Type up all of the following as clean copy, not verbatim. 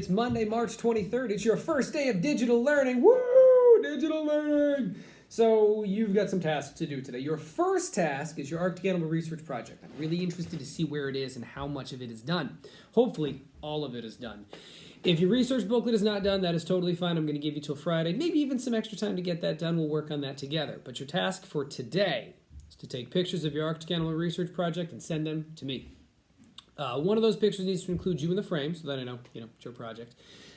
It's Monday, March 23rd. It's your first day of digital learning. Woo! Digital learning! So you've got some tasks to do today. Your first task is your Arctic Animal Research Project. I'm really interested to see where it is and how much of it is done. Hopefully, all of it is done. If your research booklet is not done, that is totally fine. I'm going to give you till Friday, maybe even some extra time to get that done. We'll work on that together. But your task for today is to take pictures of your Arctic Animal Research Project and send them to me. One of those pictures needs to include you in the frame, so that I know, it's your project.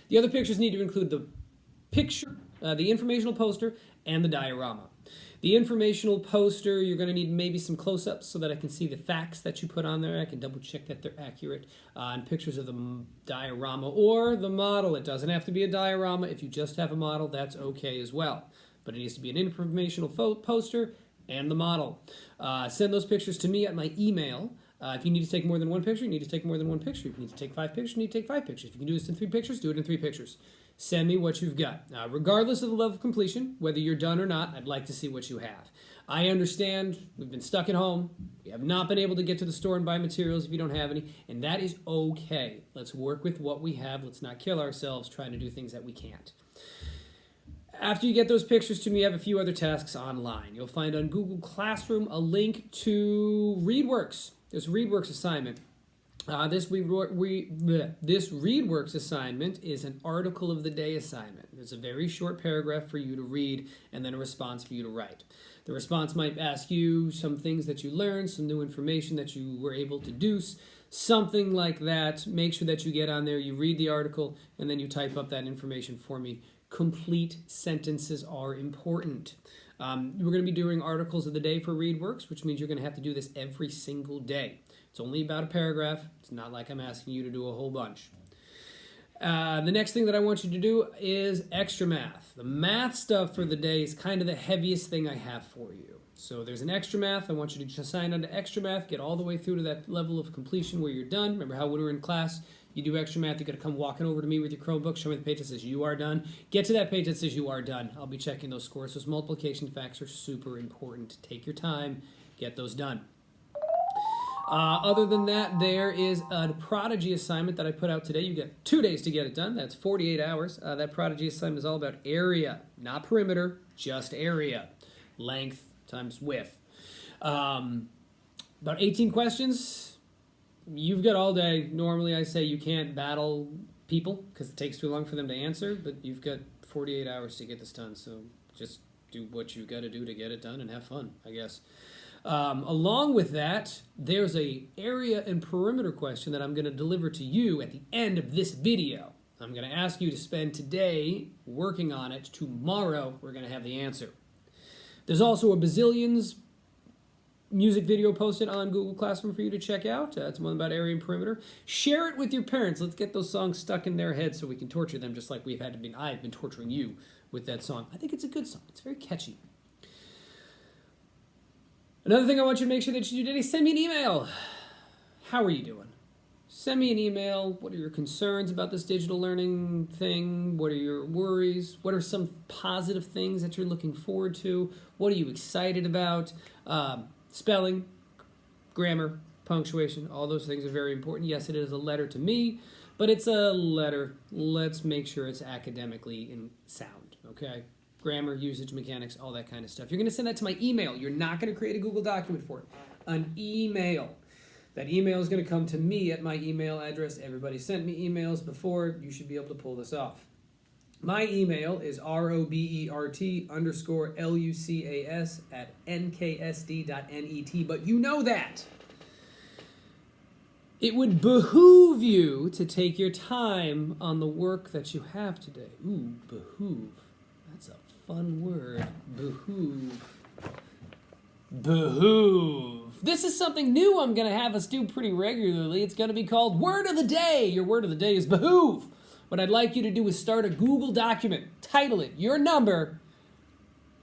The other pictures need to include the picture, the informational poster, and the diorama. The informational poster, you're going to need maybe some close-ups so that I can see the facts that you put on there. I can double-check that they're accurate. And pictures of the diorama or the model. It doesn't have to be a diorama. If you just have a model, that's okay as well. But it needs to be an informational poster and the model. Send those pictures to me at my email. If you need to take more than one picture, you need to take more than one picture. If you need to take 5 pictures, you need to take 5 pictures. If you can do this in 3 pictures, do it in 3 pictures. Send me what you've got. Regardless of the level of completion, whether you're done or not, I'd like to see what you have. I understand we've been stuck at home. We have not been able to get to the store and buy materials if you don't have any, and that is okay. Let's work with what we have. Let's not kill ourselves trying to do things that we can't. After you get those pictures to me, I have a few other tasks online. You'll find on Google Classroom a link to ReadWorks. This ReadWorks assignment. This ReadWorks assignment is an article of the day assignment. There's a very short paragraph for you to read and then a response for you to write. The response might ask you some things that you learned, some new information that you were able to deduce, something like that. Make sure that you get on there, you read the article, and then you type up that information for me. Complete sentences are important. We're going to be doing articles of the day for ReadWorks, which means you're going to have to do this every single day. It's only about a paragraph. It's not like I'm asking you to do a whole bunch. The next thing that I want you to do is extra math. The math stuff for the day is kind of the heaviest thing I have for you. So there's an extra math. I want you to just sign on to extra math, get all the way through to that level of completion where you're done. Remember how when we were in class, you do extra math, you got to come walking over to me with your Chromebook, show me the page that says you are done. Get to that page that says you are done. I'll be checking those scores. Those multiplication facts are super important. Take your time, get those done. Other than that, there is a Prodigy assignment that I put out today. You get 2 days to get it done. That's 48 hours. That Prodigy assignment is all about area, not perimeter, just area. Length times width. About 18 questions. You've got all day. Normally I say you can't battle people because it takes too long for them to answer, but you've got 48 hours to get this done, so just do what you got to do to get it done and have fun, I guess. Along with that, there's a area and perimeter question that I'm going to deliver to you at the end of this video. I'm going to ask you to spend today working on it. Tomorrow, we're going to have the answer. There's also a bazillions music video posted on Google Classroom for you to check out. It's one about area and perimeter. Share it with your parents. Let's get those songs stuck in their heads so we can torture them just like I've been torturing you with that song. I think it's a good song. It's very catchy. Another thing I want you to make sure that you do today, send me an email. How are you doing? Send me an email. What are your concerns about this digital learning thing? What are your worries? What are some positive things that you're looking forward to? What are you excited about? Spelling, grammar, punctuation, all those things are very important. Yes, it is a letter to me, but it's a letter. Let's make sure it's academically sound, okay? Grammar, usage, mechanics, all that kind of stuff. You're going to send that to my email. You're not going to create a Google document for it. An email. That email is going to come to me at my email address. Everybody sent me emails before. You should be able to pull this off. My email is robert_lucas@nksd.net, but you know that. It would behoove you to take your time on the work that you have today. Ooh, behoove. That's a fun word. Behoove. Behoove. This is something new I'm going to have us do pretty regularly. It's going to be called Word of the Day. Your word of the day is behoove. What I'd like you to do is start a Google document. Title it, your number,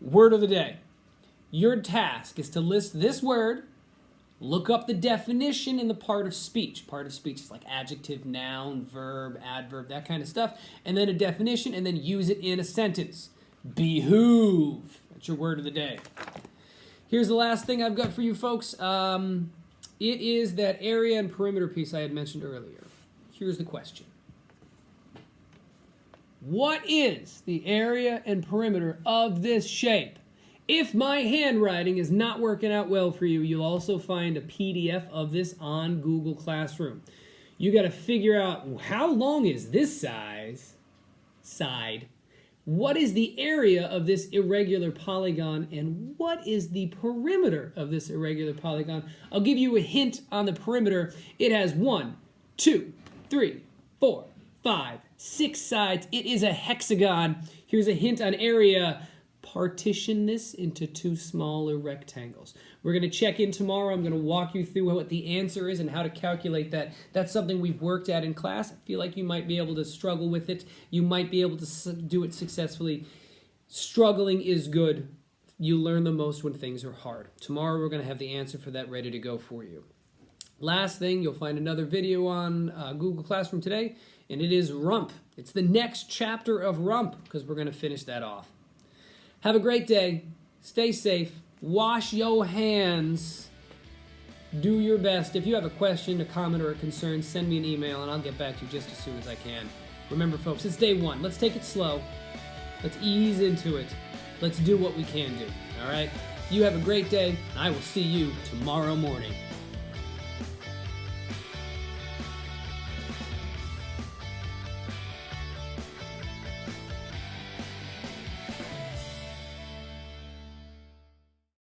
Word of the Day. Your task is to list this word, look up the definition in the part of speech. Part of speech is like adjective, noun, verb, adverb, that kind of stuff. And then a definition, and then use it in a sentence. Behoove. That's your word of the day. Here's the last thing I've got for you folks. It is that area and perimeter piece I had mentioned earlier. Here's the question. What is the area and perimeter of this shape? If my handwriting is not working out well for you, you'll also find a PDF of this on Google Classroom. You got to figure out how long is this side? What is the area of this irregular polygon, and what is the perimeter of this irregular polygon? I'll give you a hint on the perimeter. It has 1, 2, 3, 4, 5, 6 sides. It is a hexagon. Here's a hint on area. Partition this into 2 smaller rectangles. We're going to check in tomorrow. I'm going to walk you through what the answer is and how to calculate that. That's something we've worked at in class. I feel like you might be able to struggle with it. You might be able to do it successfully. Struggling is good. You learn the most when things are hard. Tomorrow we're going to have the answer for that ready to go for you. Last thing, you'll find another video on Google Classroom today, and it is Rump. It's the next chapter of Rump because we're going to finish that off. Have a great day. Stay safe. Wash your hands. Do your best. If you have a question, a comment, or a concern, send me an email and I'll get back to you just as soon as I can. Remember, folks, it's day 1. Let's take it slow. Let's ease into it. Let's do what we can do. All right? You have a great day. I will see you tomorrow morning.